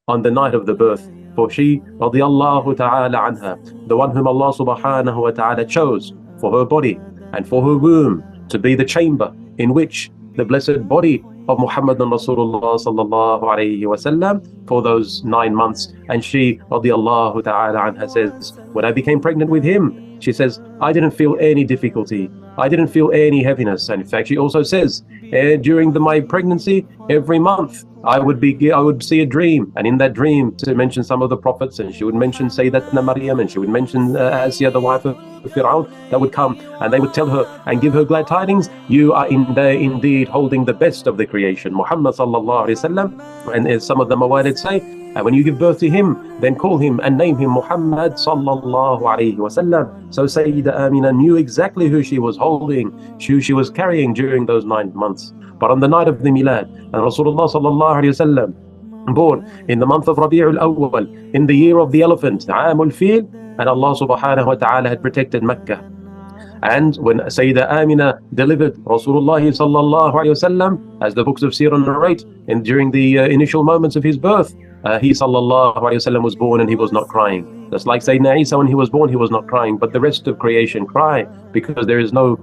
on the night of the birth. For she, radiallahu ta'ala anha, the one whom Allah subhanahu wa ta'ala chose for her body and for her womb to be the chamber in which the blessed body of Muhammad and Rasulullah sallallahu alayhi wasallam for those 9 months. And she, radiallahu ta'ala anha, says, when I became pregnant with him, she says, I didn't feel any difficulty. I didn't feel any heaviness. And in fact, she also says, during my pregnancy, every month, I would see a dream, and in that dream to mention some of the prophets, and she would mention Sayyidatna Maryam, and she would mention Asiya, the wife of Fir'aun, that would come, and they would tell her and give her glad tidings, you are indeed holding the best of the creation, Muhammad sallallahu alaihi wasallam. And as some of the mawalid say, and when you give birth to him, then call him and name him Muhammad sallallahu alaihi wasallam. So Sayyida Amina knew exactly who she was holding, who she was carrying during those 9 months. But on the night of the Milad, and Rasulullah sallallahu alaihi wasallam, born in the month of Rabi'ul Awal, in the year of the elephant, Amul Fil, and Allah subhanahu wa ta'ala had protected Mecca. And when Sayyida Amina delivered Rasulullah sallallahu alaihi wasallam, as the books of Seerah narrate, and during the initial moments of his birth, he sallallahu alaihi wasallam was born and he was not crying. Just like Sayyidina Isa, when he was born, he was not crying, but the rest of creation cry, because there is no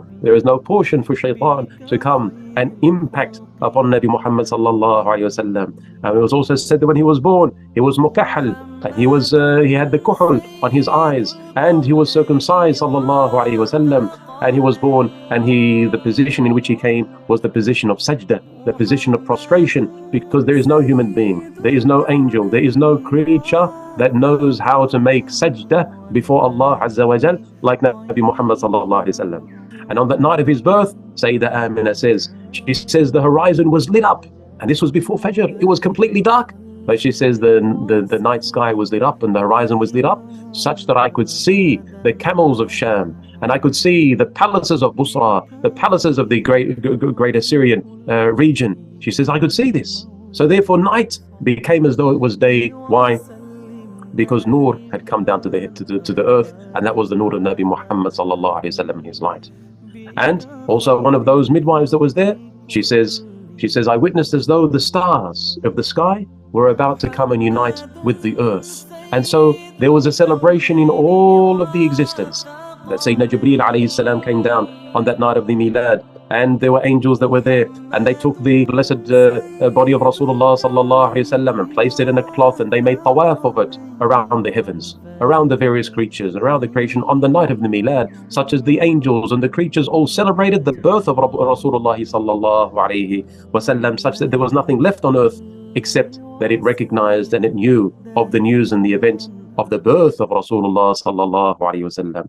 portion for shaitan to come and impact upon Nabi Muhammad sallallahu alaihi wasallam. And it was also said that when he was born, he was mukahal, and he had the kuhul on his eyes, and he was circumcised sallallahu alaihi wasallam. And he was born, and the position in which he came was the position of sajda, the position of prostration, because there is no human being, there is no angel, there is no creature that knows how to make sajda before Allah Azza wa Jal like Nabi Muhammad sallallahu alaihi wasallam. And on that night of his birth, Sayyida Amina says, the horizon was lit up, and this was before Fajr. It was completely dark, but she says the night sky was lit up and the horizon was lit up, such that I could see the camels of Sham, and I could see the palaces of Busra, the palaces of the great Assyrian region. She says, I could see this. So therefore night became as though it was day. Why? Because Nur had come down to the earth, and that was the Nur of Nabi Muhammad sallallahu alaihi wasallam in his light. And also one of those midwives that was there, she says, I witnessed as though the stars of the sky were about to come and unite with the earth. And so there was a celebration in all of the existence, that Sayyidina Jibreel alayhi salam came down on that night of the Milad, and there were angels that were there, and they took the blessed body of Rasulullah sallallahu alaihi wasallam and placed it in a cloth, and they made tawaf of it around the heavens, around the various creatures, around the creation on the night of the Milad, such as the angels and the creatures all celebrated the birth of Rasulullah sallallahu alaihi wasallam, such that there was nothing left on earth except that it recognized and it knew of the news and the event of the birth of Rasulullah sallallahu alaihi wasallam.